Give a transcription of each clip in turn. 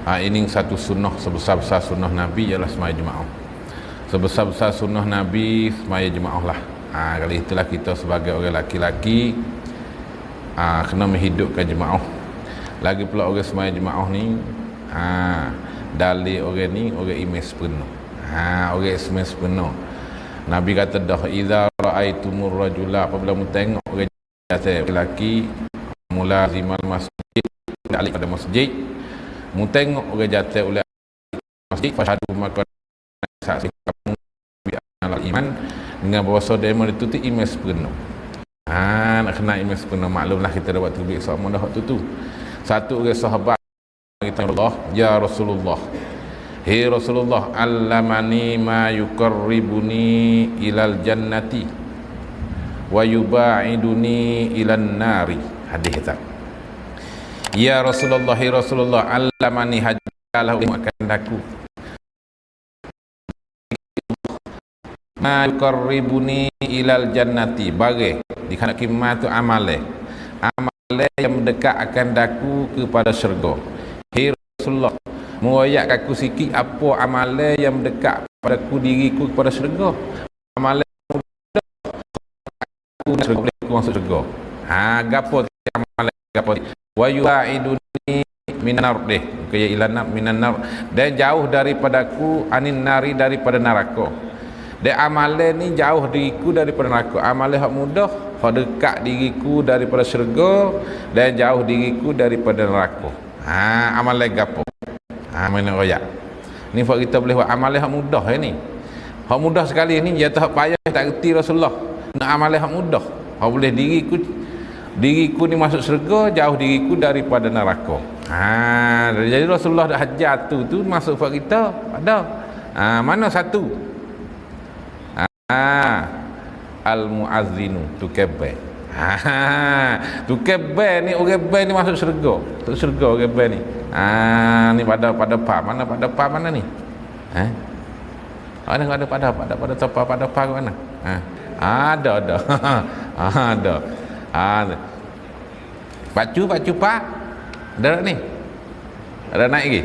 Ini satu sunnah sebesar-besar sunnah Nabi ialah semaya jemaah. Sebesar-besar sunnah Nabi semaya jemaah lah. Kali itulah kita sebagai orang laki-laki kena menghidupkan jemaah. Lagi pula orang semaya jemaah ni dalil orang ni orang iman sepenuh. Orang iman sepenuh. Nabi kata dah idza raaitumur rajula, apabila mu tengok orang lelaki mulazimal masjid, alik pada masjid, mu tengok orang jatuh oleh masjid, fashadu maka saksi kamu bi'anal iman, dengan bahasa demo itu tu iman sepenuh. Nak kena iman sepenuh. Maklumlah kita dapat tubik sama dah waktu tu. Satu orang sahabat kita Allah, ya Rasulullah, hei Rasulullah, allamani ma yuqarribuni ilal jannati wa yuba'iduni ilan nari. Hadis kita. Ya Rasulullah, hei Rasulullah, allamani hajalah akan daku ma yuqarribuni ilal jannati, bagi di kana kimat tu amale yang mendekatkan daku kepada syurga. Hei Rasulullah, muayat aku sikit apa amalan yang mendekat padaku diriku kepada syurga. Amalan mudah aku boleh masuk syurga. Gapo amalan gapo? Wa yu'iduni minan nar deh. Kaya ilana minan nar. Dan jauh daripadaku anin nari, daripada neraka. Dan amalan ni jauh diriku daripada neraka. Amalan hak mudah, hak dekat diriku daripada syurga, dan jauh diriku daripada neraka. Amalan gapo? Mana royak ni buat kita boleh buat amalan hak mudah ni. Hak mudah sekali ni, jatuh hak payah tak reti Rasulullah. Nak amalan hak mudah, hak boleh diriku ni masuk syurga, jauh diriku daripada neraka. Jadi Rasulullah dah hajar tu masuk buat kita ada. Mana satu? Al muazzinu tu kebel. Tu kebel ni, orang kebel ni masuk syurga. Masuk syurga orang kebel ni. Ni pada pa mana ni? Ada pada topa pada pa mana? Ada. Ada. Pacu pa. Ada ni. Ada naik lagi.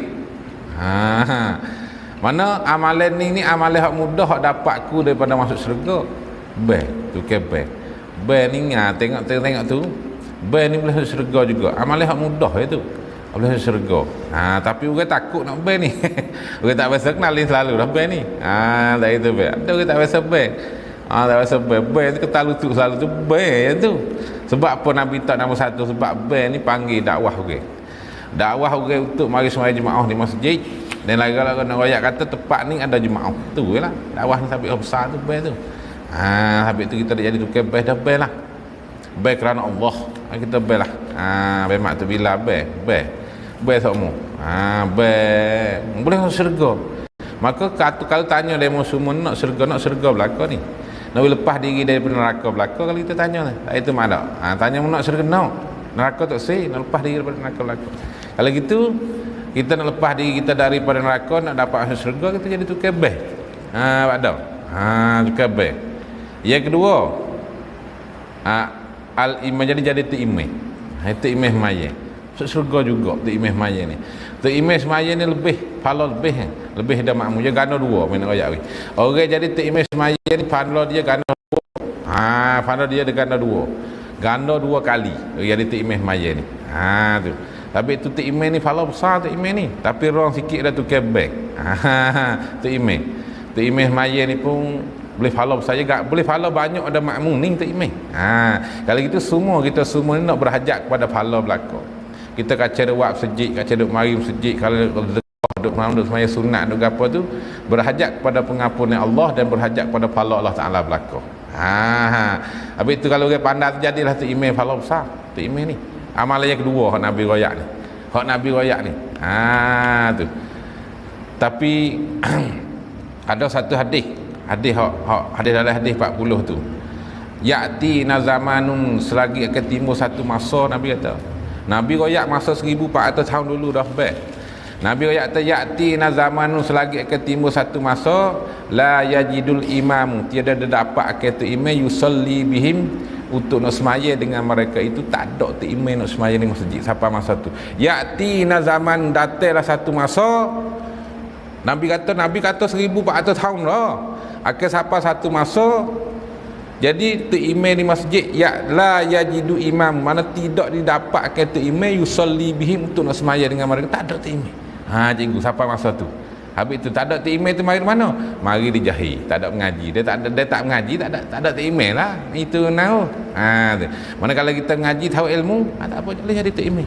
Mana amalan ni amalan hak mudah hak dapatku daripada masuk syurga. Tu kebel. Ni tengok tu. Ni boleh masuk syurga juga. Amalan hak mudah itu. Boleh masuk syurga. Tapi orang takut nak bel ni. Orang tak biasa kenal ni selalu dah bel ni. Tak itu bel. Ada orang tak biasa bel. Tak biasa bel. Bel tu kata lutut selalu tu bel tu. Sebab apa Nabi tak nombor satu? Sebab bel ni panggil dakwah orang. Dakwah orang untuk mari semaya jemaah di masjid. Dan lagi-lagi nak royak kata tempat ni ada jemaah. Tu lah. Dakwah ni sampai besar tu bel tu. Habis tu kita dah jadi tukar bel dah bel lah. Bel kerana Allah. Kita bel lah. Bel mak tu bila bel semua. Bel boleh masuk syurga. Maka kalau tanya demo semua nak syurga belaka ni, nak lepas diri daripada neraka belaka, kalau kita tanya itu mana tanya nak syurga neraka tak sih, nak lepas diri daripada neraka belaka. Kalau gitu kita nak lepas diri kita daripada neraka, nak dapat masuk syurga, kita jadi tukar bel. Ada tukar bel. Yang kedua, al-iman, jadi tu iman. Itu iman semaya. Masuk syurga juga tu iman semaya ni. Tu iman semaya ni lebih pahala lebih dah makmum. Dia ganda dua mana royak ni. Orang jadi tu iman semaya ni pahala dia ganda dua. Pahala dia ganda dua. Ganda dua kali. Jadi tu iman semaya ni. Tu. Tapi tu iman ni pahala besar tu iman ni. Tapi orang sikit dah tu kebek. Tu iman. Tu iman semaya ni pun boleh follow saya gak boleh follow banyak ada makmum ni tak imam. Kalau gitu kita semua ni nak berhajat kepada follow belaka. Kita kaca wak sejik, kaca duk mari sejik, kalau duk malam duk semaya sunat duk apa tu, berhajat kepada pengampunan Allah dan berhajat kepada follow Allah Taala belaka. Habis tu kalau orang pandai terjadilah tu imam follow besar. Tu imam ni. Amalan yang kedua hak Nabi royak ni. Tu. Tapi ada satu hadis dalam hadis 40 tu, ya'ti nazamanun, selagi akan timbul satu masa, Nabi kata. Nabi royak masa 1400 tahun dulu dah baik. Nabi royak kata ya'ti nazamanun, selagi akan timbul satu masa, la yajidul imam, tiada dapat akan tu imam yusalli bihim, untuk nak semaya dengan mereka itu tak ada tu imam nak semaya di masjid sampai masa tu. Yatina zaman, datanglah satu masa Nabi kata 1400 tahun lah akan sampai satu masa jadi tu imam di masjid ya la yajidu imam, mana tidak didapatkan tu imam yusalli bihim untuk nak semaya dengan mereka, tak ada tu imam. Cikgu sampai masa tu. Habis tu tak ada tu imam tu mari mana? Mari di Jahil, tak ada mengaji. Dia tak mengaji, tak ada tu imam lah. Itu nau. Tu. Mana kalau kita mengaji tahu ilmu, tak apa boleh jadi tu imam.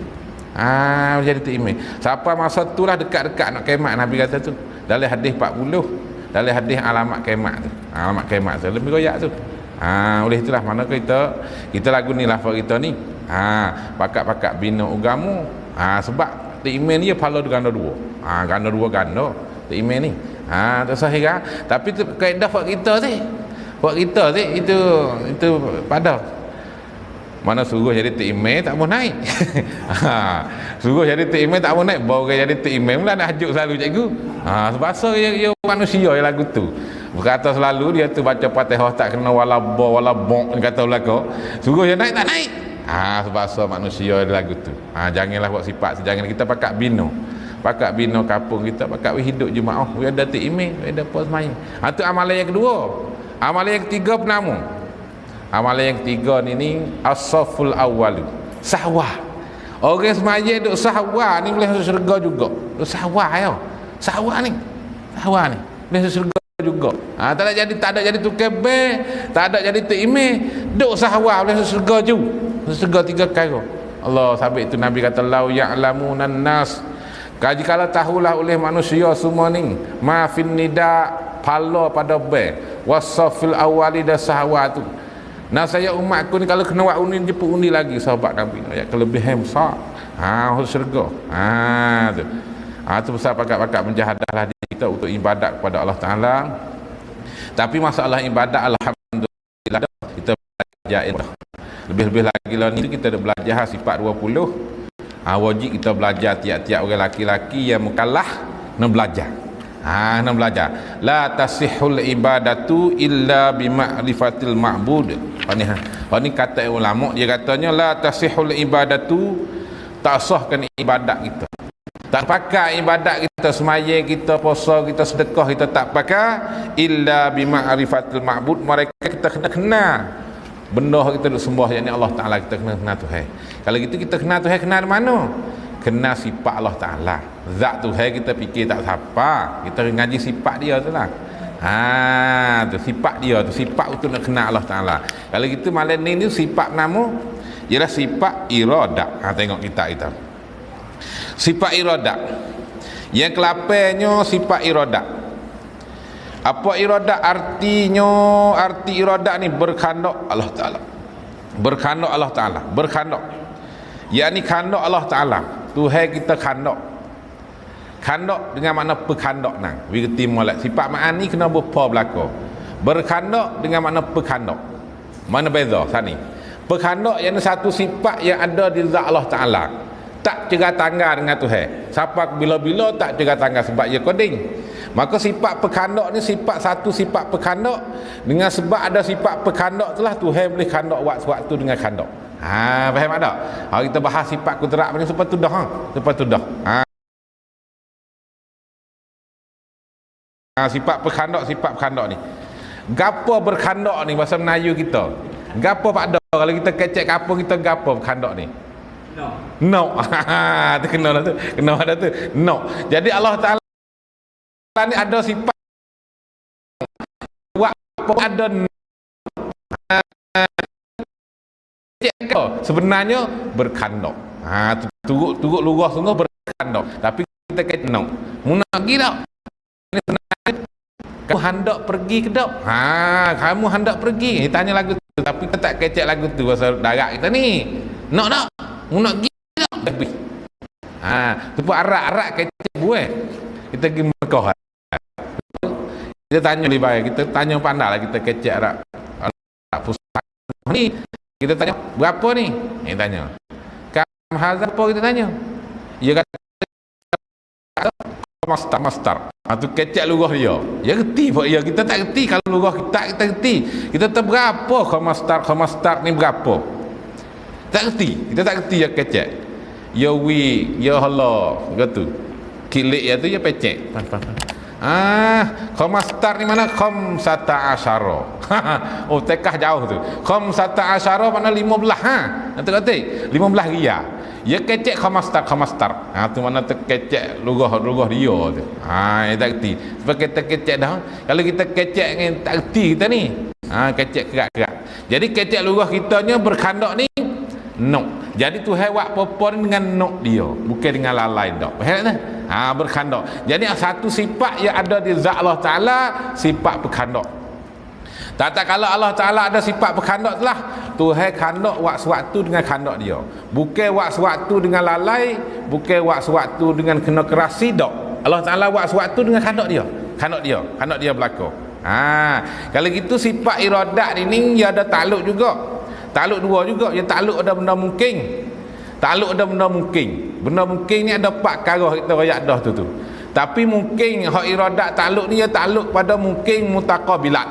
Jadi tu imam. Sampai masa tu lah dekat-dekat nak kiamat Nabi kata tu. Dalam hadis 40, dalam hadis alamat kiamat tu. Alamat kiamat tu lebih royak tu. Oleh itulah mana kita lagu ni lafaz kita ni. Pakat-pakat bina agama. Sebab tu imam ni pala ganda dua. Ganda dua ganda. Tu imam ni. Tak sahih kan? Tapi tu kaedah buat kita ni. Buat kita ni itu pada mana suruh jadi tu imam tak mau naik. Suruh jadi tu imam tak mau naik, baru jadi tu imam lah nak hajuk selalu cikgu. Sebab ya manusia yang lagu tu. Berkata selalu dia tu baca Fatihah tak kena wala bong kata belaka. Suruh dia naik tak naik. Sebab manusia yang lagu tu. Janganlah buat sifat, jangan kita pakat bina. Pakat bina kampung kita, pakat hidup jemaah. We ada tu imam, we ada pos main. Tu amalan yang kedua. Amalan yang ketiga penama. Amalan yang ketiga ni as-saful awwal. Sahwah. Orang semaya duk sahwah ni boleh masuk syurga juga. Duk sahwah ya. Sahwah ni. Sahwah ni. Boleh masuk syurga juga. Tak ada jadi tukar ber, tak ada jadi tu imam. Duk sahwah boleh masuk syurga juga. Masuk syurga 3 kali. Allah sabit itu Nabi kata lau ya'lamunan nas. Kalau tahulah oleh manusia semua ni mafin nida pala pada ber wasafil awali dah sahwah tu. Nah saya umatku ni kalau kena buat undi jemput undi lagi sahabat Nabi ayat kelebihan besar. Masuk syurga. Tu. Tu besar pakat-pakat menjahadahlah diri kita untuk ibadat kepada Allah Taala. Tapi masalah ibadat alhamdulillah kita belajar lebih-lebih lagi lah ni kita dah belajar sifat 20. Wajib kita belajar tiap-tiap orang laki-laki yang mukallaf nak belajar. Nak belajar. La tasihul ibadatu illa bima'rifatil ma'bud. Ni kata ulama dia katanya la tasihul ibadatu, tak sahkan ibadat kita. Tak pakai ibadat kita, semaya kita, puasa kita, sedekah kita tak pakai illa bima'rifatil ma'bud. Mereka kita kena kenal benda kita duk sembah yakni Allah Taala, kita kena kenal Tuhan. Kalau gitu kita kenal Tuhan, kenal mana? Kenal sifat Allah Taala. Zat Tuhan kita fikir tak siapa, kita ngaji sifat dia tu lah. Tu sifat dia tu, sifat untuk nak kenal Allah Taala. Kalau gitu malam ni sifat nama ialah sifat iradah. Tengok kita sifat iradah. Yang kelapanya sifat iradah. Apa iradah artinya? Arti iradah ni berkandak Allah Taala. Berkandak Allah Taala, berkandak. Yakni kandak Allah Taala. Tuhan kita kandak. Kandak dengan makna berkandak nang. We reti molek. Sifat ma'ani kena berpa belaka. Berkandak dengan makna berkandak. Mana beza sani? Berkandak yang satu sifat yang ada di zat Allah Taala. Tak cerah tangga dengan Tuhan. Siapa bila-bila tak cerah tangga sebab ia koding. Maka sifat perkandak ni satu sifat perkandak dengan sebab ada sifat perkandak itulah Tuhan boleh kandak waktu-waktu dengan kandak. Faham tak? Kita bahas sifat kudrat ni supaya tudah. Supaya tudah. Sifat perkandak ni. Gapo berkandak ni bahasa Melayu kita? Gapo pak ada kalau kita kecek gapo kita gapo berkandak ni? No. Tu kena dah tu. Kena ada tu. No. Jadi Allah Taala ni ada sifat ada sebenarnya berkandak. Turut lugas sungguh berkandak. Tapi kita kata no. Muna pergi tak? Kamu hendak pergi ke tak? Kamu hendak pergi. Tanya lagu tu. Tapi kita tak kecek lagu tu pasal darat kita ni. Nak tak? Muna pergi tak? Pergi. Tu pun arak-arak kecek buah. Kita pergi Mekah. Kita tanya lebih baik, kita tanya pandai lah, kita kecek arak pusat ni, kita tanya berapa ni? Tanya kam hazar apa kita tanya? Dia kata mastar. Tu kecek lurah dia. Ya reti pun ya, kita tak reti kalau lurah kita reti. Kita tak berapa khamastar ni berapa. Tak reti. Kita tak reti ya kecek. Ya wi, ya hala, gitu. Kilik ya tu ya pecek. Khamastar ni mana? Khamsata asyara. Oh, tekah jauh tu. Khamsata asyara mana 15 Nanti kata 15 ria. Ya kecek khamastar. Tu mana terkecek lurah dia tu. Ya tak reti. Sebab kita kecek dah. Kalau kita kecek dengan tak reti kita ni. Kecek kerak-kerak. Jadi kecek lurah kitanya berkandok ni nok. Jadi Tuhan buat apa ni dengan nok dia, bukan dengan lalai dak. Faham tak? Berkandok. Jadi satu sifat yang ada di zat Allah Taala, sifat berkandok. Tak kalau Allah Taala ada sifat berkandok telah, Tuhan kandok waktu dengan kandok dia. Bukan waktu dengan lalai, bukan waktu dengan kena kerasi dak. Allah Taala waktu dengan kandok dia. Kandok dia berlaku. Kalau gitu sifat iradat ini dia ada takluk juga. Takluk dua juga, yang takluk ada benda mungkin. Takluk ada benda mungkin. Benda mungkin ni ada 4 perkara kita royak dah tu. Tapi mungkin hak iradat takluk ni ya takluk pada mungkin mutaqabilat.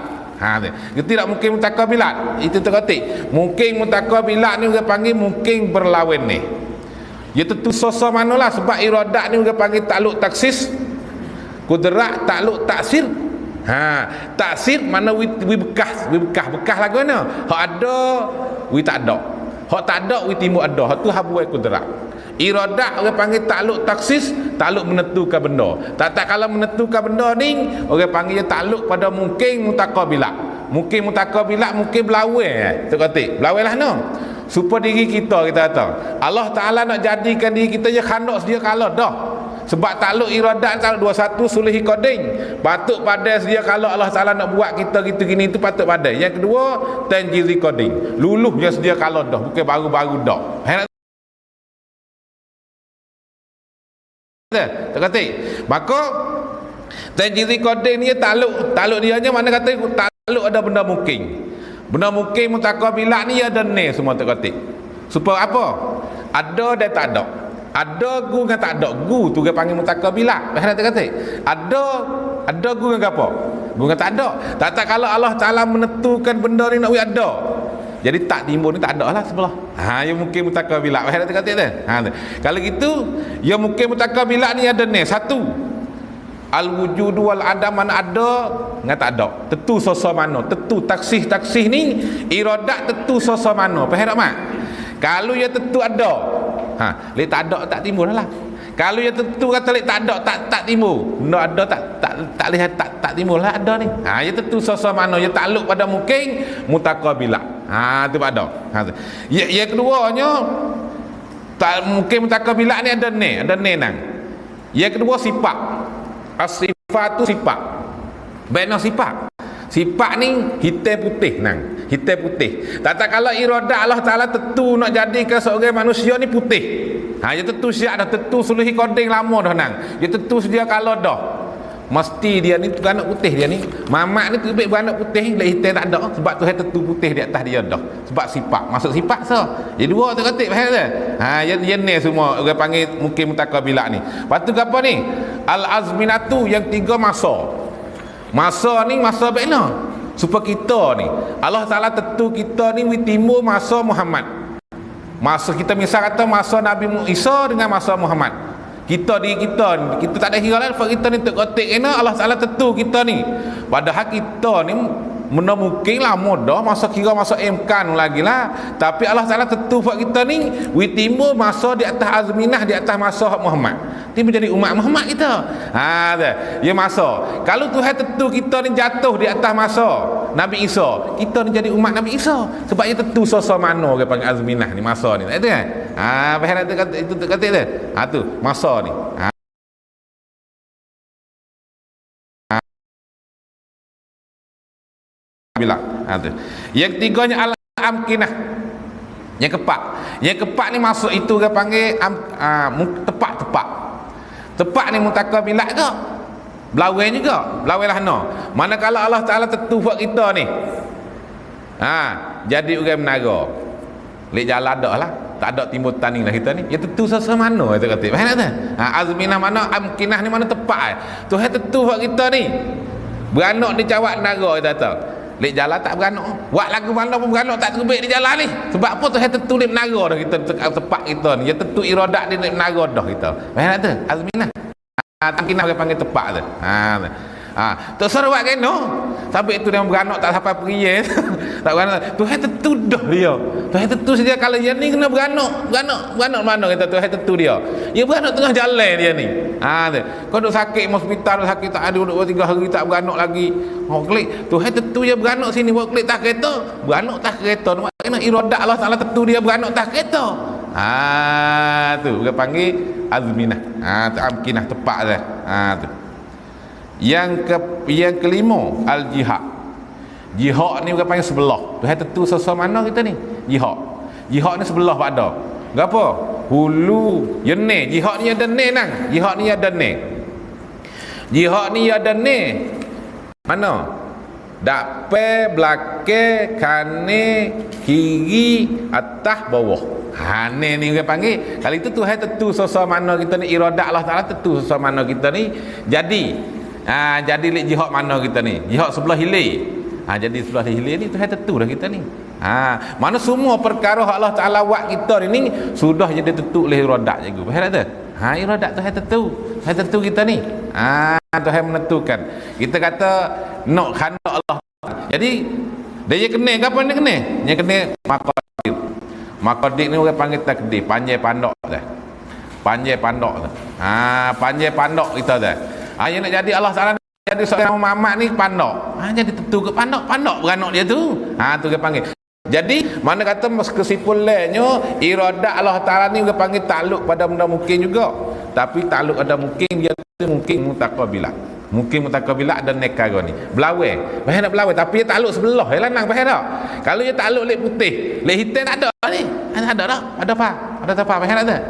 Kita tak mungkin mutaqabilat. Itu terketik. Mungkin mutaqabilat ni orang panggil mungkin berlawan ni. Ya tentu sosok manalah sebab iradat ni orang panggil takluk taksis. Kudrat takluk taksir. Taksir mana wi bekas lagu mana? Hak ada wi tak ada. Hak tak ada wi timbul ada. Hak tu habuai kudrat. Iradat orang panggil takluk taksis, takluk menentukan benda. Tak kalau menentukan benda ni orang panggil takluk pada mungkin mutaqabilat. Mungkin mutaqabilat mungkin berlawan. Tu kata, berlawanlah no. Supaya diri kita kata Allah Taala nak jadikan diri kita je khandaq sedia kala dah. Sebab takluk iradat takluk 21 sulhi qadin. Patut pada sedia kalau Allah Taala nak buat kita gitu gini itu patut pada. Yang kedua tanjizi qadin. Luluh je sedia kalau dah, bukan baru-baru dah. Tak kata. Maka tanjizi qadin ni takluk dia nya mana kata takluk ada benda mungkin. Benda mungkin mutaqabilat ni ada ni semua tak kata. Supaya apa? Ada dan tak ada. Ada gu dengan tak ada. Gu tu dia panggil mutaqabilat. Faham tak kata? Ada gu dengan apa? Gu dengan tak ada. Tak kalau Allah Taala menentukan benda ni nak ada. Jadi tak timbul ni tak ada lah sebelah. Ya mungkin mutaqabilat. Faham tak kata tu? Kalau gitu, ya mungkin mutaqabilat ni ada ni. Satu, al-wujud wal adam mana ada dengan tak ada. Tentu sosok mana? Tentu taksih ni iradat tentu sosok mana. Faham tak mak? Kalau ya tentu ada, lek tak ada tak timbul lah. Kalau ya tentu kata lek tak ada tak timbul. Benda ada tak lihat tak timbul lah ada ni. Ya tentu sosok mana ya takluk pada mungkin mutaqabilah. Tu ada. Ya keduanya tak mungkin mutaqabilah ni ada nang. Yang kedua sifat. As-sifat tu sifat. Bena sifat. Sifat ni hitam putih nang. Hitam putih. Tak kalau iradat Allah Taala tentu nak jadikan seorang manusia ni putih. Ya tentu siap dah, tentu sulhi qadin lama dah nang. Ya tentu sedia kalau dah. Mesti dia ni beranak putih dia ni. Mamak ni terbaik beranak putih, lek hitam tak ada sebab Tuhan tentu putih di atas dia dah. Sebab sifat. Masuk sifat so. Ya dua tu kata faham tak? Ya ni semua orang panggil mungkin mutaqabilat ni. Lepas tu apa ni? Al-azminatu yang 3 masa. Masa ni masa baiklah supaya kita ni Allah Taala tentu kita ni timbul masa Muhammad. Masa kita misal kata masa Nabi Isa dengan masa Muhammad. Kita tak ada kira lain. Kita ni terkotik kena Allah Taala tentu kita ni. Padahal kita ni mana mungkin lama dah masa kira masa imkan lagi lah. Tapi Allah Taala tentu buat kita ni timbul masa di atas azminah, di atas masa Muhammad. Dia menjadi umat Muhammad kita. Ya masa. Kalau Tuhan tentu kita ni jatuh di atas masa Nabi Isa, kita ni jadi umat Nabi Isa. Sebab dia tentu sosok mana dia panggil azminah ni masa ni. Tak ada kan? Faham itu kata dia. Tu masa ni. Bilang. Tu. Yang ketiganya al-amkinah. Yang keempat ni masuk itu dia panggil tepat. Tepat ni mutaqabilat ke? Berlawan juga. Berlawanlah no. Manakala Allah Taala tentu buat kita ni. Jadi orang menara. Lek jalan dah lah. tak ada timbul tanding lah kita ni. Ya tentu sesemana itu kata. Faham tak? Azminah mana, amkinah ni mana tepat. Tuhan tentu buat kita ni. Beranak di cawak negara kita tahu. Lek jalan tak beranak. Buat lagu mana pun beranak tak terbaik di jalan ni. Sebab apa Tuhan tentu di menara dah kita tepat kita ni. Ya tentu iradat di menara dah kita. Faham tak? Azminah. Amkinah dia panggil tepat tu. Tak suruh buat kena. Sampai itu dia beranak tak sampai pergi tak beranak. Tuhan tentu dah dia. Tuhan tentu saja kalau dia ni kena beranak mana kita Tuhan tentu dia. Dia beranak tengah jalan dia ni. Kau duk sakit hospital, sakit tak ada, duduk 3 hari tak beranak lagi. Mau klik Tuhan tentu dia beranak sini, buat klik tak kereta. Beranak tak kereta. Kena iradat Allah Taala tentu dia beranak tak kereta. Tu dia panggil azminah. Amkinah tepat dah. Tu. Yang kelima al-jihad. Jihad ni bukan panggil sebelah. Tuhan tentu sesuatu mana kita ni? Jihad ni sebelah pada. Gapo? Hulu yene. Jihad ni ada ne nang. Jihad ni ada ne. Jihad ni ada ne. Mana? Dape, belakang, kanan, kiri, atas, bawah. Ne ni dia panggil. Kalau itu Tuhan tentu sesuatu mana kita ni, iradat Allah Taala tentu sesuatu mana kita ni. Jadi lek jihad mana kita ni? Jihad sebelah hilir. Jadi sebelah hilir ni Tuhan tentu dah kita ni. Mana semua perkara Allah Taala buat kita ni sudah jadi tentu oleh iradat cikgu. Faham tak? Iradat Tuhan tentu. Tuhan tentu kita ni. Tuhan menentukan. Kita kata nak khandak Allah. Jadi dia kena ke apa dia kena? Dia kena maqadir. Maqadir ni orang panggil takdir, panjai pandok dah. Panjai pandok dah. Panjai pandok kita dah. Yang nak jadi Allah Taala jadi seorang Muhammad ni pandok. Jadi tentu ke pandok beranak dia tu. Tu dia panggil. Jadi mana kata kesimpulannya iradat Allah Taala ni dia panggil takluk pada benda mungkin juga. Tapi takluk ada mungkin dia mungkin mutaqabilah. Mungkin mutaqabilah ada nekara ni. Belawai. Bahaya nak belawai tapi dia takluk sebelah. Lanang bahaya tak? Kalau dia takluk lek putih, lek hitam tak ada ni. Ada tak? Ada apa? Ada apa? Bahaya tak?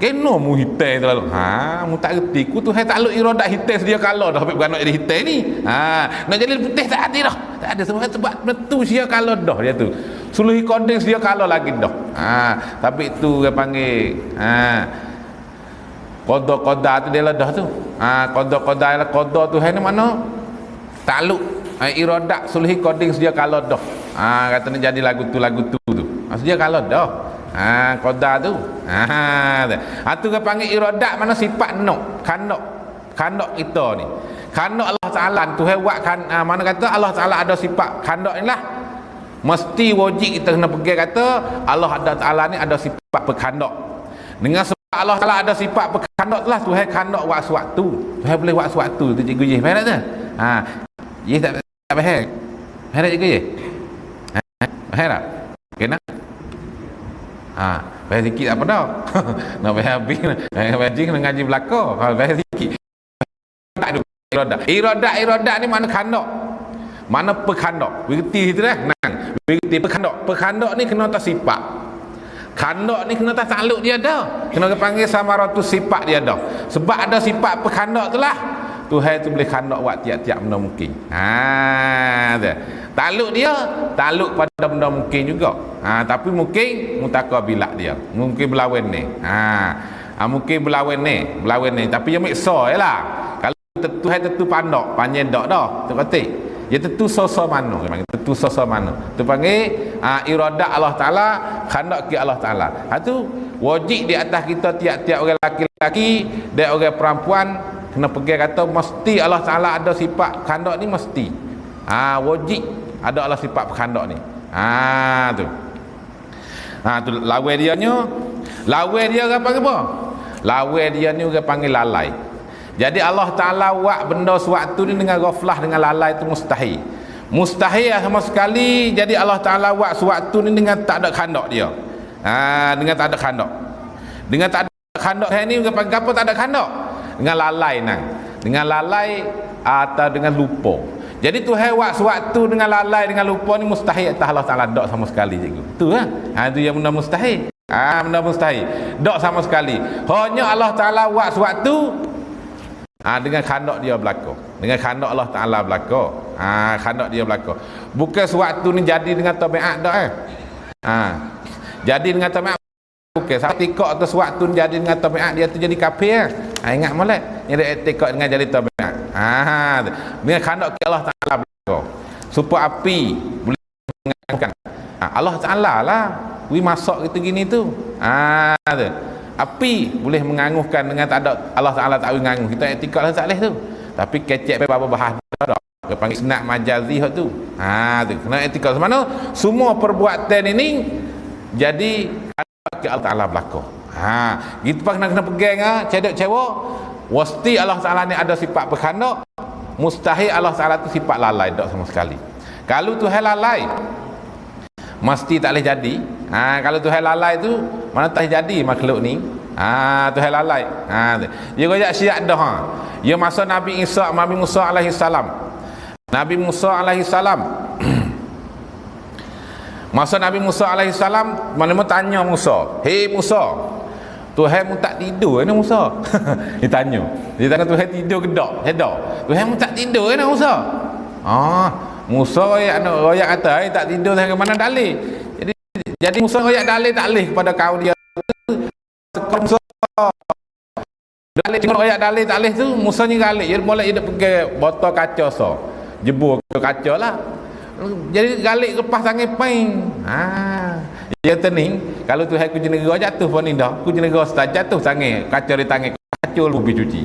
Kena mu hitam terlalu. Mu tak reti. Ku tu takluk iradat hitam sedia kala dah sampai beranak jadi hitam ni. Nak jadi putih tak ada dah. Tak ada sebab metu sedia kala dah dia tu. Suluhi kodeng sedia kala lagi dah. Tapi tu dia panggil qada tu dia lah dah tu. Qada Tuhan ni mana? Takluk iradat sulhi koding sedia kala dah. Katanya jadi lagu tu sedia kala dah. Qada tu. Tu ke panggil iradat mana sifat nok, khandak kita ni. Khandak Allah Taala Tuhan buat mana kata Allah Taala ada sifat khandak ni lah. Mesti wajib kita kena pergi kata Allah Taala ni ada sifat berkhandak. Dengan Allah Taala ada sifat berkhandak telah Tuhan khandak buat sesuatu. Tuhan boleh buat sesuatu tu cikgu Ye. Faham tak? Ye tak faham. Faham tak cikgu Ye? Faham tak? Kena? Faham sikit apa dah? Nak faham habis. Faham kena ngaji belaka. Faham sikit. Tak ada iradat ni mana khandak? Mana berkhandak? Bergerti situ dah. Bergerti berkhandak ni kena atas sifat. Khandak ni kena tak takluk dia dah. Kena panggil samaratus sifat dia dah. Sebab ada sifat berkhandak tu lah Tuhan tu boleh khandak buat tiap-tiap benda mungkin. Takluk dia, takluk pada benda mungkin juga. Tapi mungkin mutaqabilah dia. Mungkin berlawan ni. Mungkin berlawan ni. Tapi yang miksa jelah. Kalau Tuhan tentu pandak, panjang dak dah. Tu kata. Dia tentu sosok mana tentu sosok mana tu panggil iradat Allah Taala, khandak ke Allah Taala. Tu wajib di atas kita tiap-tiap orang laki-laki dan orang perempuan kena pergi kata mesti Allah Taala ada sifat khandak ni mesti. Wajib ada Allah sifat khandak ni. Tu lawan dia apa ke apa? Lawan dia ni orang panggil lalai. Jadi Allah Ta'ala buat benda suatu ni dengan ghaflah, dengan lalai itu mustahil. Mustahil sama sekali. Jadi Allah Ta'ala buat suatu ni dengan tak ada khandak dia. Dengan tak ada khandak. Dengan tak ada khandak ni apa tak ada khandak? Dengan lalai nang. Dengan lalai atau dengan lupa. Jadi Tuhan buat suatu dengan lalai, dengan lupa ni mustahil atas Allah Ta'ala dak sama sekali cikgu. Tu lah. Itu yang benda mustahil. Benda mustahil. Dak sama sekali. Hanya Allah Ta'ala buat suatu dengan khandak dia berlaku. Dengan khandak Allah Ta'ala berlaku. Khandak dia berlaku. Bukan suatu ni jadi dengan tabiat dah. Jadi dengan tabiat okey sampai tikak tu sewaktu jadi dengan tabiat dia tu jadi kafir. Ingat molek jadi tikak dengan jadi tabiat. Dengan khandak ke Allah Taala berlaku supaya api boleh mengakan. Allah Taala lah wi masak gitu gini tu. Api boleh menganguhkan dengan tak ada Allah Taala tak menganguh. Kita etikad lah tak boleh tu. Tapi kecek apa bahas dah. Dia panggil senak majazi hak tu. Tu kena etikad mana semua perbuatan ini jadi ke Allah Taala berlaku. Gitu pak kena pegang cedok-cewok. Mesti Allah Taala ni ada sifat berkhandak. Mustahil Allah Taala tu sifat lalai tak sama sekali. Kalau Tuhan lalai mesti tak boleh jadi. Kalau Tuhan lalai tu mana tak jadi makhluk ni. Tuhan lalai. Dia royak syiat dah. Ya masa Nabi Musa alaihi salam. Nabi Musa alaihi salam. Masa Nabi Musa alaihi salam mana tanya Musa, "Hei Musa, Tuhan mu tak tidur ni Musa?" Dia tanya Tuhan tidur ke tak? Sedar. Tuhan mu tak tidur ni Musa? Musa royak kata tak tidur ke mana dalil. Jadi Musa royak dalil tak leh kepada kaum dia. Musa dalil tengok royak dalil tak leh tu Musa ni galak dia molek dia pergi botol kaca so. Jebur kaca lah. Jadi galik lepas tangan pain. Dia tening kalau Tuhan ku jenera jatuh pun indah. Ku jenera start jatuh tangan kaca di tangan kacau lebih cuci.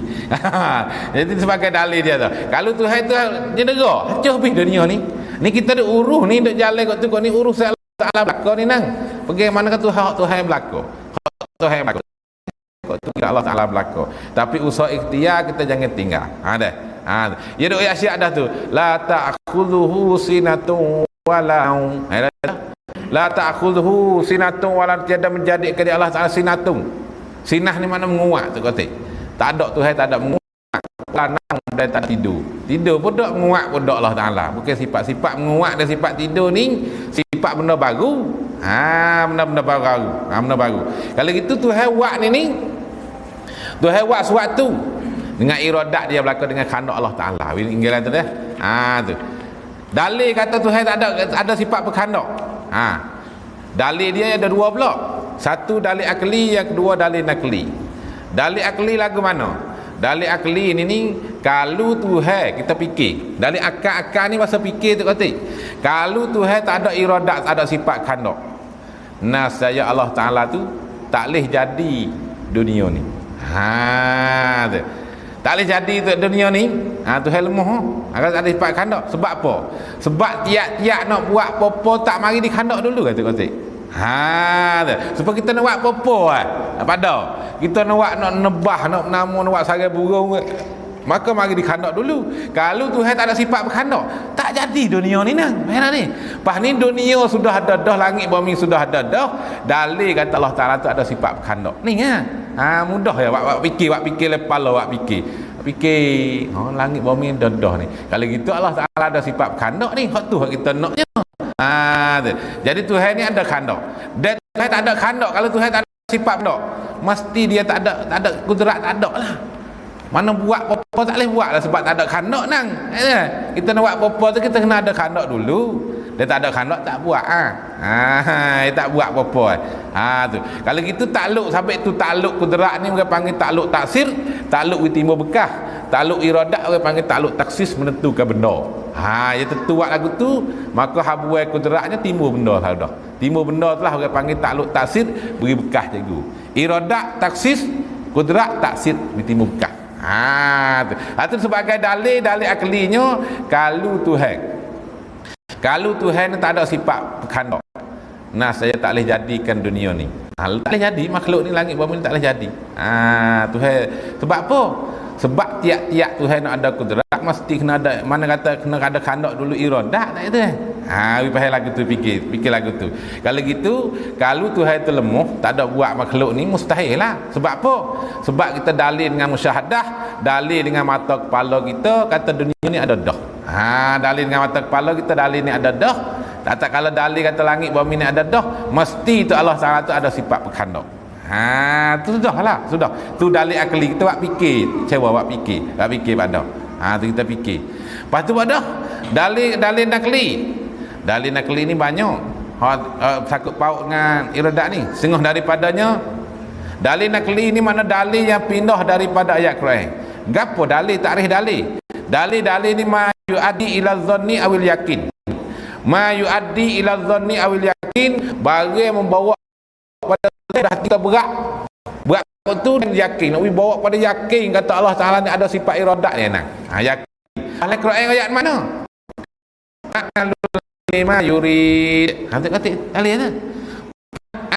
Jadi sebagai dalil dia tu. Kalau Tuhan tu jenera kacau habis dunia ni. Ni kita ada uruh ni duk jalan kat tu kau ni urus Allah Taala belaka ni nang. Pergi mana ke Tuhan belaka. Tuhan belaka. Kau tu Allah Taala belaka. Tapi usaha ikhtiar kita jangan tinggal. Dah. Ya duk ayat dah tu. La ta'khudhuhu sinatun walau. La ta'khudhuhu sinatun walau, tiada menjadi kepada Allah Taala sinatun. Sinah ni mana menguat tu kata. Tak ada Tuhan tak ada menguat. Lanang dan tak tidur. Tidur pun tak menguat pun tak Allah Taala. Bukan sifat-sifat menguat dan sifat tidur ni sifat benda baru. Benda-benda baru. Benda baru. Kalau gitu Tuhan buat ni Tuhan buat sesuatu dengan iradat dia berlaku dengan khandak Allah Taala. Inggilan tu dah. Tu. Dalil kata Tuhan tak ada sifat berkhandak. Dalil dia ada dua pula. Satu dalil akli, yang kedua dalil nakli. Dalil akli lagu mana? Dalil akli ni kalau Tuhan kita fikir. Dalil akal ni masa fikir tu kata. Kalau Tuhan tak ada iradat, tak ada sifat khandak. Nasaya Allah Taala tu tak leh jadi dunia ni. Tu. Tak boleh jadi untuk dunia ni. Tuhan lemah. Kalau tak ada sifat khandak. Sebab apa? Sebab tiap-tiap nak buat apa-apa tak mari di khandak dulu kata kata. Supaya kita nak buat apa-apa pada kita nak nebah, nak nama, nak buat sarang burung, maka mari di khandak dulu. Kalau Tuhan tak ada sifat berkhandak, tak jadi dunia ni nang. Mana ni? Pas ni dunia sudah ada dah, langit bumi sudah ada dah. Dalil kata Allah Taala tu ada sifat berkhandak. Ni mudah ya buat fikir lepas lah buat fikir langit bumi dah dah ni. Kalau gitu Allah Taala ada sifat berkhandak ni, hak tu hak kita naknya. Jadi Tuhan ni ada khandak. Dan Tuhan tak ada khandak. Kalau Tuhan tak ada sifat berkhandak, mesti dia tak ada kudrat, tak ada lah. Mana buat apa-apa tak boleh buat lah sebab tak ada khandak nang. Kita nak buat apa-apa tu kita kena ada khandak dulu. Dia tak ada khandak tak buat. Dia tak buat apa-apa. Tu. Kalau gitu takluk sampai tu takluk kudrat ni orang panggil takluk taksir, takluk timbul bekah, takluk iradat orang panggil takluk taksis, menentukan benda. Dia tentu buat lagu tu, maka habuai kudratnya timbul benda dah. Timbul benda telah orang panggil takluk taksir, beri bekah cikgu. Iradat taksis, kudrat taksir timbul bekah. Itu sebagai dalil aklinya kalau Tuhan tak ada sifat berkhandak, saya tak boleh jadikan dunia ni. Tak boleh jadi makhluk ni, langit bumi ni tak boleh jadi. Tuhan sebab apa? Sebab tiap-tiap Tuhan nak ada kudrat mesti kena ada, mana kata kena ada khandak dulu iradat tak itu faham lagu tu, fikir lagu tu. Kalau gitu, kalau Tuhan tu lemah tak ada buat makhluk ni mustahil lah. Sebab apa? Sebab kita dalil dengan musyahadah, dalil dengan mata kepala kita kata dunia ni ada dah. Dalil dengan mata kepala kita, dalil ni ada dah. Tak kalau dalil kata langit bumi ni ada dah, mesti tu Allah Taala tu ada sifat berkhandak. Tu sudah. Tu dalil akli kita buat fikir, buat fikir pada. Tu kita fikir. Lepas tu pada dalil nakli. Dalil nakli ni banyak. sakut paut dengan iradat ni, setengah daripadanya dalil nakli ni mana dalil yang pindah daripada ayat Quran. Gapo dalil takrif dalil? Dalil ni ma yuaddi ila dhanni awil yakin. Ma yuaddi ila dhanni awil yakin, bagi membawa pada dah kita berat tu dan yakin, nak bawa pada yakin kata Allah Taala ni ada sifat iradat ni nak. Yakin. Dalam Quran ayat mana? Alul lima yurid. Kata dalil tu.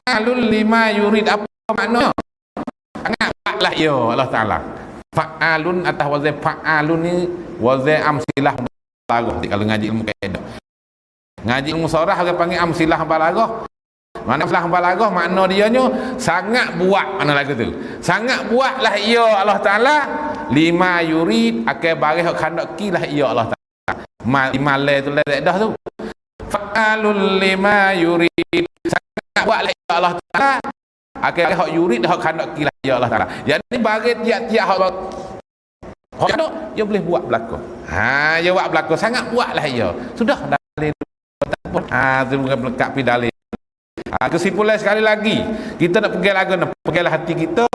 Alul lima yurid apa makna? Sangat buatlah ya Allah Taala. Fa'alun atas wazan fa'alun ni wazan amsilah balaghah. Kalau ngaji ilmu kaedah, ngaji ilmu sarah orang panggil amsilah balaghah. Mana amsilah balaghah makna dia nya sangat buat, mana lagu tu, sangat buatlah ya Allah Taala lima yurid akan barih khandak kilah ya Allah Taala. Malai tu dah tu fa'alul lima yurid, sangat buatlah ya Allah Taala akan hak yurid hak khandak kilah ya Allah Taala. Jadi bagi tiap-tiap hak khandak dia boleh buat belaka. Dia buat belaka, sangat buatlah ya. Sudah dalil tak pun. Tu bukan melekat pi dalil. Kesimpulan sekali lagi, kita nak pegang lagu, nak peganglah hati kita,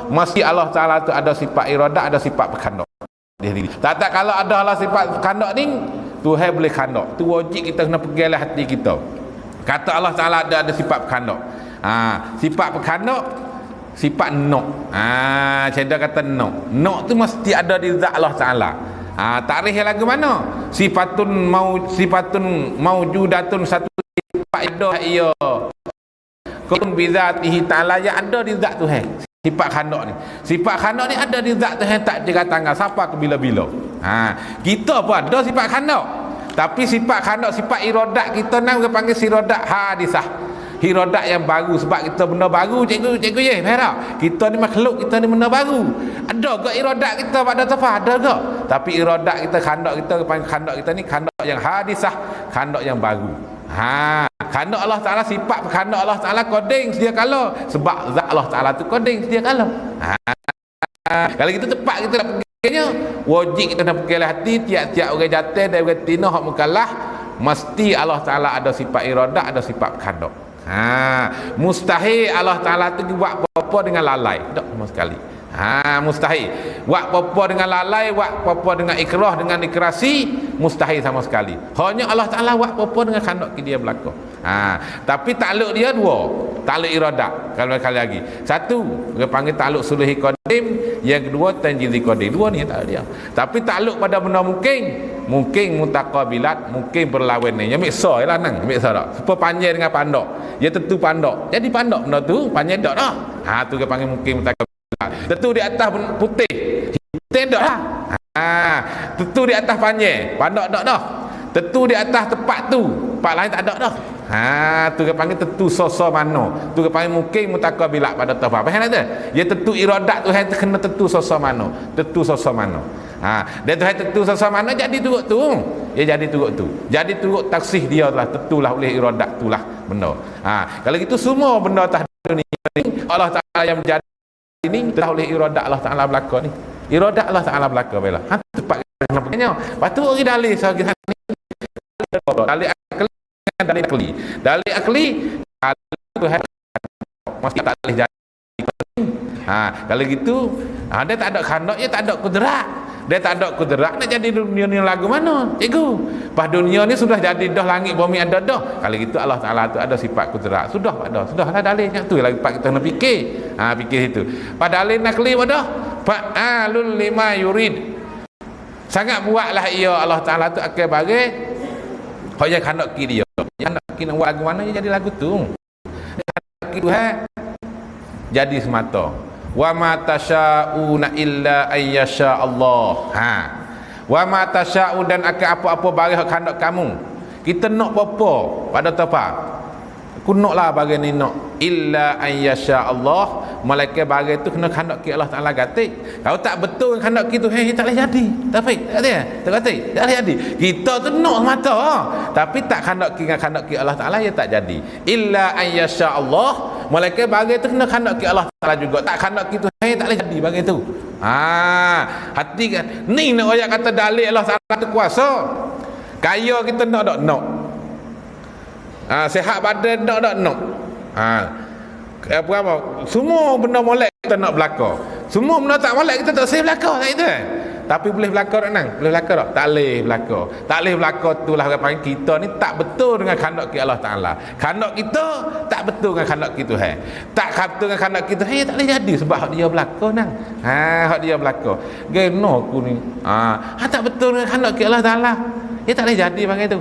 mesti Allah Taala tu ada sifat iradat, ada sifat berkhandak. Tak kalau ada Allah sifat berkhandak ni, Tuhan boleh khandak. Tu wajib kita kena peganglah hati kita. Kata Allah Taala ada sifat berkhandak. Sifat berkhandak, sifat nok. Saya kata nok. Nok tu mesti ada di zat Allah Taala. Takrif lagu mana? Sifatun maujudatun, satu sifat ada ia kun bi zatihi ta'ala, yang ada di zat Tuhan. Sifat khandak ni, sifat khandak ni ada di zat Tuhan, tak jaga tanggal siapa ke bila-bila. Kita pun ada sifat khandak, tapi sifat khandak, sifat iradat kita nak panggil iradat hadisah, iradat yang baru. Sebab kita benda baru, cikgu ye, faham? Kita ni makhluk, kita ni benda baru. Ada ke iradat kita pada tafah? Ada ke? Tapi iradat kita, khandak kita panggil khandak kita ni khandak yang hadisah, khandak yang baru. Khandak Allah Taala, sifat khandak Allah Taala koding sedia kala, sebab zat Allah Taala tu koding sedia kala. Kalau kita tepat kita nak pegangnya, wajib kita nak peganglah hati. Tiap-tiap orang jatuh dan orang tina hak mukallaf, mesti Allah Taala ada sifat iradat, ada sifat khandak. Mustahil Allah Taala tu buat apa-apa dengan lalai, tak sama sekali. Mustahil buat apa-apa dengan lalai, buat apa-apa dengan ikrah, dengan ikrasi, mustahil sama sekali. Hanya Allah Taala buat apa-apa dengan khandak dia berlaku. Tapi takluk dia dua, takluk iradat. Kalau sekali lagi, satu dia panggil takluk sulhi qadim, yang kedua tanjizi qadim. Dua ni tak dia. Tapi takluk pada benda mungkin mutaqabilat, mungkin berlawan ni. Yang miksa ialah nang, miksa tak. Supaya panjang dengan pandak, dia tentu pandak. Jadi pandak benda tu panjang tak dah. Tu dia panggil mungkin mutaqabilat. Tentu di atas putih, hitam tak dah. Tentu di atas panjang, pandak tak dah. Tentu di atas tempat tu, tempat lain tak ada dah. Tu dia panggil tentu sosok mana. Tu dia panggil mungkin mutaqabilat pada tafah. Faham tak? Dia tentu iradat Tuhan kena tentu sosok mana. Tentu sosok mana. Dan Tuhan tentu sosok mana, jadi turut tu. Dia jadi turut tu. Jadi turut taksih dia lah, tentulah oleh iradat itulah benda. Kalau gitu semua benda atas dunia ni Allah Taala yang menjadi ini telah oleh iradat Allah Taala berlaku ni. Iradat Allah Taala berlaku bela. Tepat kena pegangnya. Patu orang dalil sagi ni. Dalil akli dengan dalil akli. Dalil akli Tuhan mesti tak boleh jadi. Kalau gitu, dia tak ada khandak, dia tak ada kudrat. Dia tak ada kudrat nak jadi dunia ni lagu mana? Cikgu. Pas dunia ni sudah jadi dah, langit bumi ada dah. Kalau gitu Allah Taala tu ada sifat kudrat. Sudahlah dalilnya tu lagi pak kita nak fikir. Fikir situ. Pas dalil nakli dah. Fa'alul lima yurid. Sangat buatlah ia Allah Taala tu akan bagi hanya khandak dia. Yang nak kena buat lagu mana, dia jadi lagu tu. Khandak Tuhan jadi semata. Wa ma tasyauna illa ayyasha Allah. Wa ma tasyau, dan akan apa-apa barang khandak kamu. Kita nak apa-apa pada apa? Aku naklah barang ni nak illa ayyasha Allah, malaikat barang tu kena khandak Allah Taala gatik. Kalau tak betul khandak kita tak boleh jadi. Tapi tak ada. Tak boleh jadi. Kita tu nak mata, tapi tak khandak Allah Taala, dia tak jadi. Illa ayyasha Allah, malaikat barang tu kena khandak Allah Taala juga. Tak khandak kita tak boleh jadi barang tu. Hati kan ni nak ayat kata dalil Allah Taala tu kuasa. Kaya kita nak tak nak. Sihat badan nak. Apa semua benda molek kita nak belaka. Semua benda tak molek kita tak boleh belaka, tak itu. Tapi boleh belaka tak nang? Boleh belaka tak? Tak boleh belaka. Tak boleh belaka itulah orang panggil kita ni tak betul dengan kehendak Allah Taala. Kehendak kita tak betul dengan kehendak kita Tuhan. Tak betul dengan kehendak kita, tak boleh jadi sebab hak dia belaka nang. Hak dia belaka. Geno aku ni. Tak betul dengan kehendak Allah Taala. Dia tak boleh jadi panggil tu.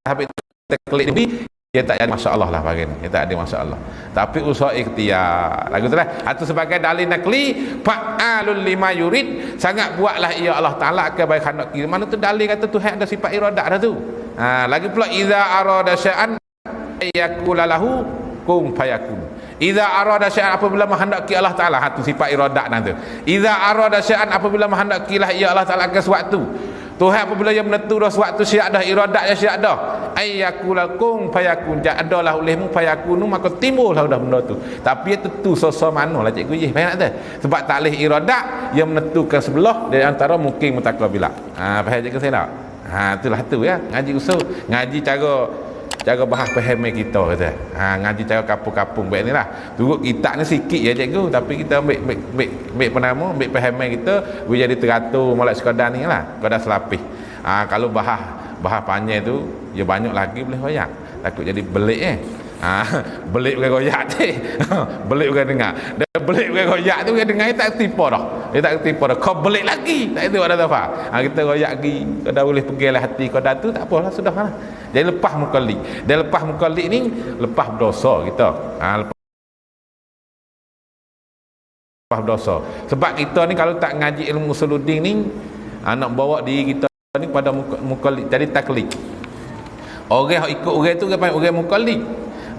Habis kita klik ni dia tak ada masalah lah bagi ni. Dia tak ada masalah. Tapi usaha ikhtiar. Lagu tu lah. Atau sebagai dalil nakli, fa'alul lima yurid, sangat buatlah ia Allah Taala akan baik hendak kita. Mana tu dalil kata Tuhan ada sifat iradah dah tu. Lagi pula idza arada syai'an ayakula lahu kum fayakun. Idza arada syai'an, apabila menghendaki Allah Taala, tu sifat iradah dah tu. Idza arada syai'an, apabila menghendaki lah ia Allah Taala akan sesuatu. Tuhan apabila yang menentu dah suatu syiak dah, iradat yang syiak dah, ayyakulakum fayakun, adalah olehmu fayakunu, maka timbullah dah benda tu. Tapi itu tu sosok mana lah cikgu je, faham tak? Sebab tak boleh iradat yang menentukan sebelah dari antara mungkin mutaqabilah. Faham cikgu saya tak? Itulah tu ya, ngaji usul, ngaji cara bahas faham kita kata. Ngaji cara kapung-kapung baik ni lah. Turut kitab ni sikit ya cikgu, tapi kita ambil penama, ambil faham kita, boleh jadi teratur molek sekadar ni lah, sekadar selapis. Kalau bahas panjang tu, dia banyak lagi boleh royak. Takut jadi belik belik bukan royak tu. Belik bukan dengar. Dan belik bukan royak tu, dia dengar dia tak tipu dah. Dia tak tipu dah. Kau belik lagi. Tak itu ada apa. Kita royak lagi. Kau dah boleh pergilah hati kau dah tu, tak apalah, sudah lah. Jadi lepas mukallid. Dan lepas mukallid ni lepas berdosa kita. Lepas berdosa. Sebab kita ni kalau tak ngaji ilmu usuluddin ni, nak bawa diri kita ni pada mukallid, jadi taklid. Orang ikut orang tu dia panggil orang mukallid.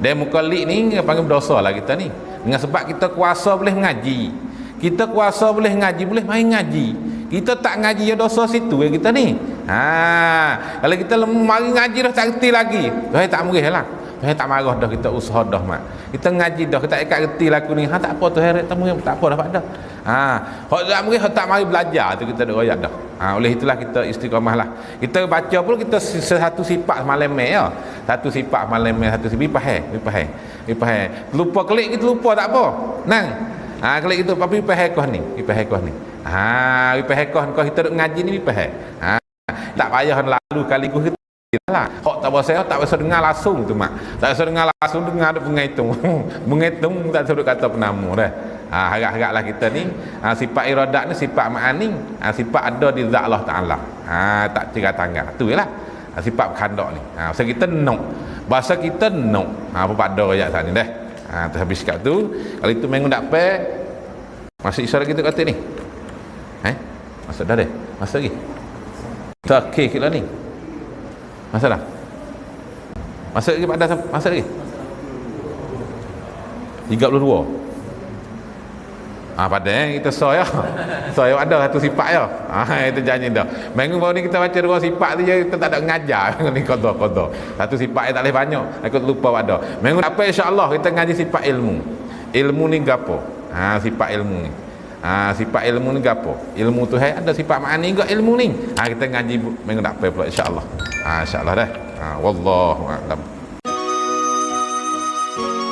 Dan mukallid ni dia panggil berdosa lah kita ni. Dengan sebab kita kuasa boleh mengaji. Kita kuasa boleh ngaji, boleh main ngaji. Kita tak ngaji ya dosa situ ya kita ni. Kalau kita mari ngaji dah tak reti lagi, Tuhan tak murih lah. Tuhan tak marah dah, kita usaha dah mak. Kita ngaji dah, kita ikat reti laku ni. Tak apa Tuhan tak murih, tak apa dapat dah. Hak tak murih, hak tak mari belajar tu kita dak royak dah. Oleh itulah kita istiqamah lah. Kita baca pun kita satu sifat malam ya. Satu sifat malam satu sifat faham. Lupa klik kita lupa tak apa. Nang. Klik itu tapi faham ni. Faham ni. Faham kau kita duk ngaji ni faham. Tak payah lalu kali ku lah. Hak tak bahasa tak bahasa dengar langsung tu mak. Tak bahasa dengar langsung, dengar ada penghitung. Menghitung tak sebut kata penama dah. Harap-haraplah kita ni sifat iradat ni sifat ma'ani, sifat ada di zat Allah Taala. Tak kira tangga. Tu jelah. Sifat berkehendak ni. Bahasa kita nok. Bahasa kita nok. Apa pada ayat tadi dah. Terhabis kat tu. Kalau itu memang tak pe. Masih isyarat kita kata ni. Masuk dah deh. Masuk lagi. Tak okey kita ni. Masuk dah. Masuk lagi pada masuk lagi. 32. Pada kita saya ada satu sifat ya. Itu janji dah. Minggu baru ni kita baca dua sifat tu je, kita tak ada ngajar ni qada. Satu sifat yang tak boleh banyak. Aku lupa pada. Minggu apa insya-Allah kita ngaji sifat ilmu. Ilmu ni gapo? Sifat ilmu ni. Sifat ilmu ni gapo? Ilmu tu ada sifat ma'ani juga ilmu ni. Kita ngaji minggu tak apa pula insya-Allah. Insya-Allah dah. Wallahu a'lam.